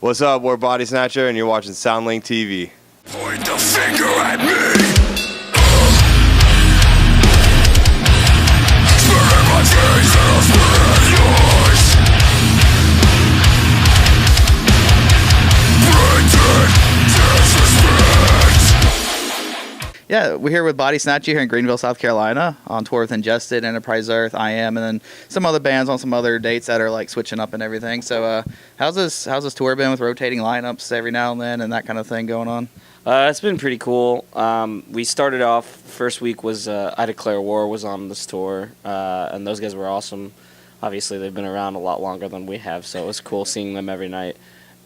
What's up? We're Bodysnatcher, and you're watching Soundlink TV. Point the finger at me. Spirit my face and I'll spirit yours. Pretend disrespect. Yeah, we're here with Bodysnatcher here in Greenville, South Carolina, on tour with Ingested and Enterprise Earth, I Am, and then some other bands on some other dates that are like switching up and everything. So, how's this tour been with rotating lineups every now and then and that kind of thing going on? It's been pretty cool. We started off, first week was I Declare War was on this tour, and those guys were awesome. Obviously, they've been around a lot longer than we have, so it was cool seeing them every night.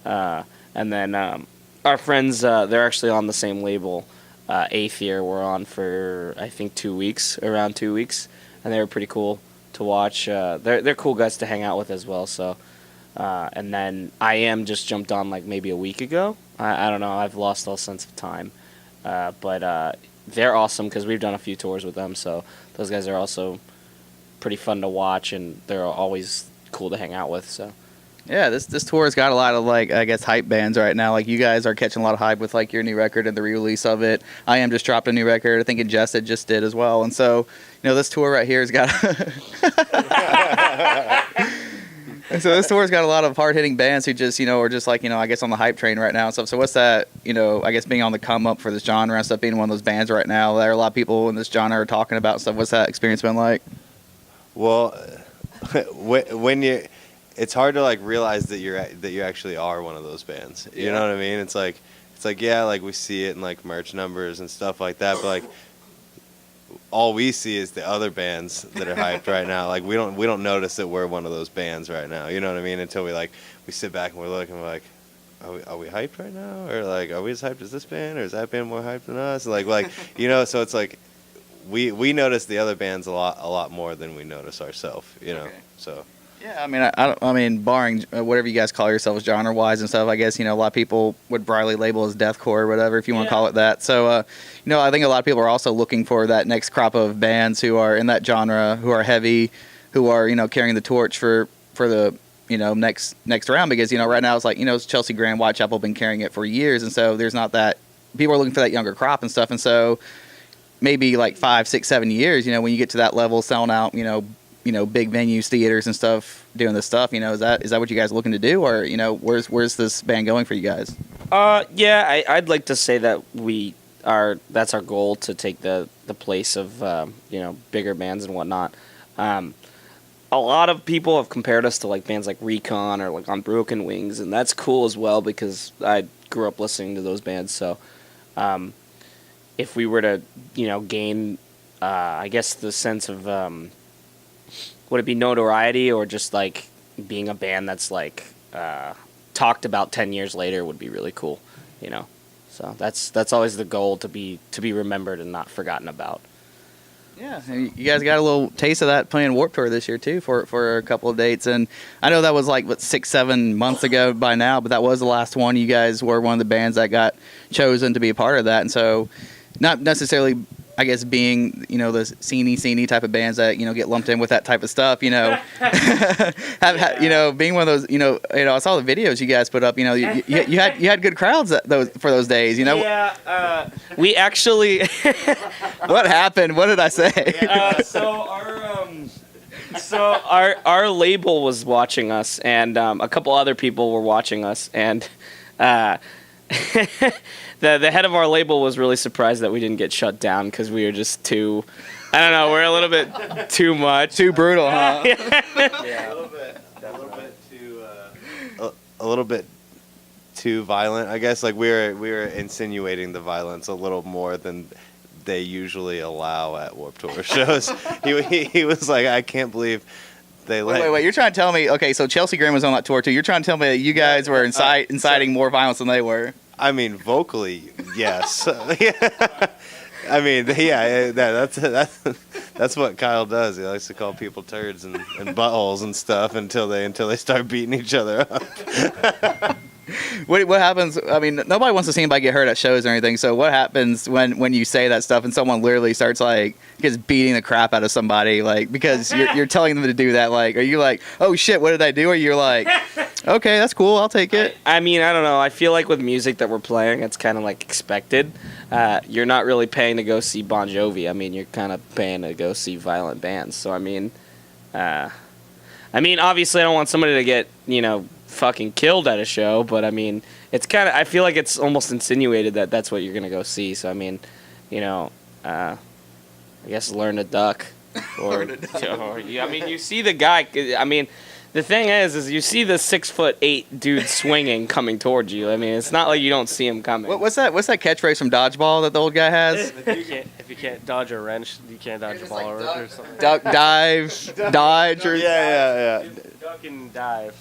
And then our friends, they're actually on the same label, Eyewear, were on for, I think, around 2 weeks, and they were pretty cool to watch. They're cool guys to hang out with as well, so. And then I Am just jumped on like maybe a week ago. I don't know. I've lost all sense of time. But they're awesome because we've done a few tours with them. So those guys are also pretty fun to watch, and they're always cool to hang out with. So. Yeah, this tour has got a lot of, like, I guess, hype bands right now. Like, you guys are catching a lot of hype with, like, your new record and the re-release of it. I Am just dropped a new record. I think Ingested just did as well. And so, you know, this tour right here has got... And so this tour's got a lot of hard-hitting bands who just, you know, are just like, you know, I guess on the hype train right now and stuff. So what's that, you know, I guess being on the come up for this genre and stuff, being one of those bands right now, there are a lot of people in this genre are talking about stuff. What's that experience been like? Well, when you, it's hard to like realize that you actually are one of those bands. You know what I mean? It's like yeah, like we see it in like merch numbers and stuff like that, but like all we see is the other bands that are hyped right now. Like we don't notice that we're one of those bands right now. You know what I mean? Until we sit back and we're looking, we're like, are we hyped right now? Or like, are we as hyped as this band? Or is that band more hyped than us? Like you know. So it's like we notice the other bands a lot more than we notice ourselves. You know. Okay. So. Yeah, I mean, I mean, barring whatever you guys call yourselves genre-wise and stuff, I guess, you know, a lot of people would broadly label as deathcore or whatever, if you want to call it that. So, you know, I think a lot of people are also looking for that next crop of bands who are in that genre, who are heavy, who are, you know, carrying the torch for the, you know, next round. Because, you know, right now it's like, you know, Chelsea Graham, Whitechapel been carrying it for years, and so there's not that, people are looking for that younger crop and stuff, and so maybe like 5, 6, 7 years, you know, when you get to that level, selling out, you know, big venues, theaters and stuff, doing this stuff, you know, is that what you guys are looking to do, or, you know, where's this band going for you guys? Yeah, I'd like to say that that's our goal, to take the place of, you know, bigger bands and whatnot. A lot of people have compared us to like bands like Recon or like On Broken Wings, and that's cool as well because I grew up listening to those bands. So, if we were to, you know, gain, I guess the sense of, would it be notoriety or just like being a band that's like talked about 10 years later would be really cool, you know. So that's always the goal, to be remembered and not forgotten about. Yeah, and you guys got a little taste of that playing Warped Tour this year too for a couple of dates, and I know that was like 6-7 months ago by now, but that was the last one. You guys were one of the bands that got chosen to be a part of that, and so not necessarily, I guess, being, you know, the sceney type of bands that, you know, get lumped in with that type of stuff, you know, you know, being one of those, you know, I saw the videos you guys put up, you know, you had good crowds for those days, you know. Yeah, we actually. What happened? What did I say? So our label was watching us, and a couple other people were watching us, and. The head of our label was really surprised that we didn't get shut down because we were just too, I don't know, we're a little bit too much. Too brutal, huh? Yeah, a little bit too violent, I guess. Like we were insinuating the violence a little more than they usually allow at Warped Tour shows. He was like, I can't believe they let... Wait, you're trying to tell me, okay, so Chelsea Graham was on that tour too. You're trying to tell me that you guys were inciting more violence than they were. I mean, vocally, yes. I mean, yeah, that's what Kyle does. He likes to call people turds and buttholes and stuff until they start beating each other up. What happens? I mean, nobody wants to see anybody get hurt at shows or anything. So what happens when you say that stuff and someone literally starts like just beating the crap out of somebody, like because you're telling them to do that? Like, are you like, oh shit, what did I do? Or you're like, Okay, that's cool. I'll take it. I mean, I don't know. I feel like with music that we're playing, it's kind of like expected. You're not really paying to go see Bon Jovi. I mean, you're kind of paying to go see violent bands. So, I mean, obviously, I don't want somebody to get, fucking killed at a show. But, I mean, it's kind of, I feel like it's almost insinuated that that's what you're going to go see. So, I mean, I guess learn to duck. Or, you see the guy, the thing is you see the 6'8" dude swinging coming towards you. I mean, it's not like you don't see him coming. What's that catchphrase from Dodgeball that the old guy has? If you can't dodge a wrench, you can't dodge a ball or something. Duck, dive, dodge, or Yeah. Duck and dive.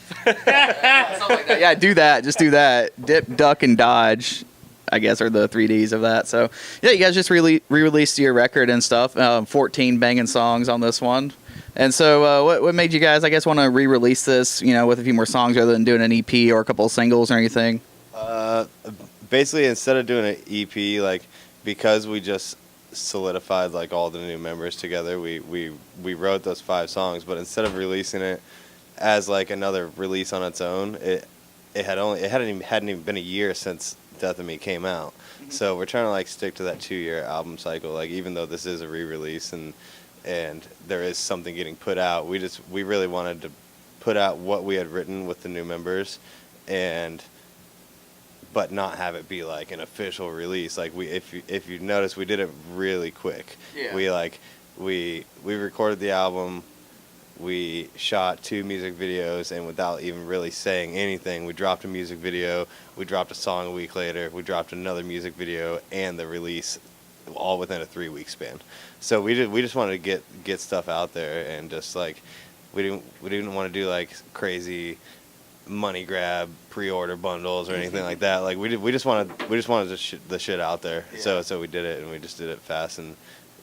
yeah, do that. Just do that. Dip, duck, and dodge, I guess, are the 3Ds of that. So, yeah, you guys just re-released your record and stuff. 14 banging songs on this one. And so what made you guys, I guess, want to re-release this, with a few more songs rather than doing an EP or a couple of singles or anything? Basically, instead of doing an EP, like, because we just solidified, like, all the new members together, we wrote those 5 songs, but instead of releasing it as, like, another release on its own, it hadn't even been a year since Death of Me came out. So we're trying to, like, stick to that 2-year album cycle, like, even though this is a re-release and there is something getting put out, we really wanted to put out what we had written with the new members, but not have it be like an official release. Like, if you notice, we did it really quick. Yeah. We recorded the album, we shot 2 music videos, and without even really saying anything, we dropped a music video, we dropped a song a week later, we dropped another music video, and the release, all within a 3-week span. So we just wanted to get stuff out there, and just, like, we didn't want to do, like, crazy money grab pre-order bundles or anything like that. Like, we just wanted the shit out there. Yeah. So we did it, and we just did it fast, and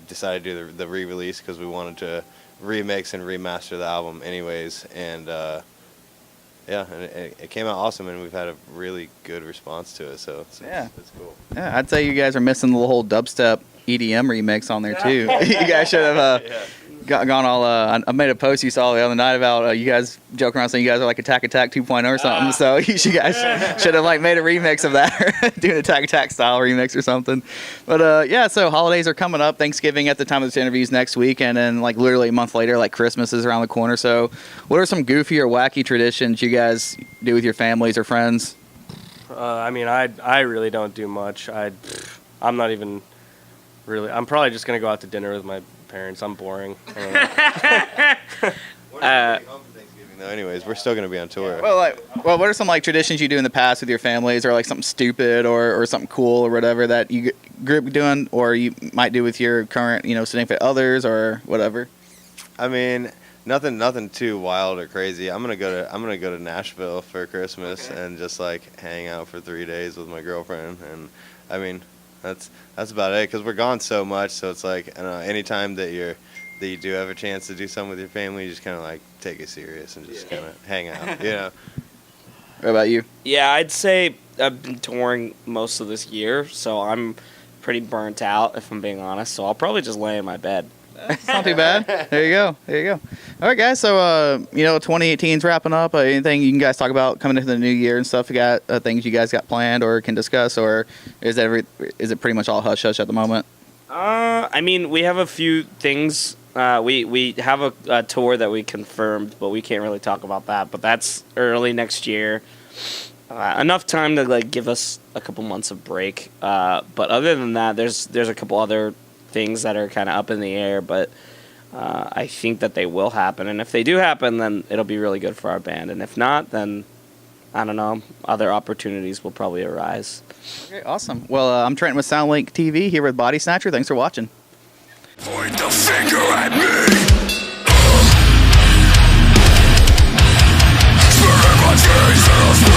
decided to do the re-release because we wanted to remix and remaster the album anyways. And and it came out awesome, and we've had a really good response to it. So it's cool. Yeah, I'd say you guys are missing the whole dubstep EDM remix on there too. You guys should have gone all. I made a post you saw the other night about you guys joking around saying you guys are like Attack 2.0 or something. So you guys should have, like, made a remix of that, doing Attack style remix or something. But so holidays are coming up. Thanksgiving at the time of this interview is next week, and then, like, literally a month later, like, Christmas is around the corner. So what are some goofy or wacky traditions you guys do with your families or friends? I really don't do much. I'm not even really. I'm probably just gonna go out to dinner with my parents. I'm boring. We're not going home for Thanksgiving though. Anyways, we're still gonna be on tour. Yeah. Well, what are some, like, traditions you do in the past with your families, or like something stupid or something cool or whatever that you grew up doing, or you might do with your current, significant others or whatever? I mean, nothing too wild or crazy. I'm gonna go to Nashville for Christmas and just, like, hang out for 3 days with my girlfriend, and I mean, that's about it, because we're gone so much. So it's like, I don't know, anytime that you do have a chance to do something with your family, you just kind of, like, take it serious and just kind of hang out. What about you? Yeah, I'd say I've been touring most of this year, so I'm pretty burnt out, if I'm being honest. So I'll probably just lay in my bed. It's not too bad. There you go. All right, guys. So, 2018's wrapping up. Anything you can guys talk about coming into the new year and stuff? You got things you guys got planned or can discuss, or is it pretty much all hush hush at the moment? We have a few things. We have a tour that we confirmed, but we can't really talk about that. But that's early next year. Enough time to, like, give us a couple months of break. But other than that, there's a couple other things that are kind of up in the air, but I think that they will happen. And if they do happen, then it'll be really good for our band. And if not, then I don't know, other opportunities will probably arise. Okay, awesome. Well, I'm Trent with Soundlink TV here with Bodysnatcher. Thanks for watching. Point the finger at me. Spirit my Jesus.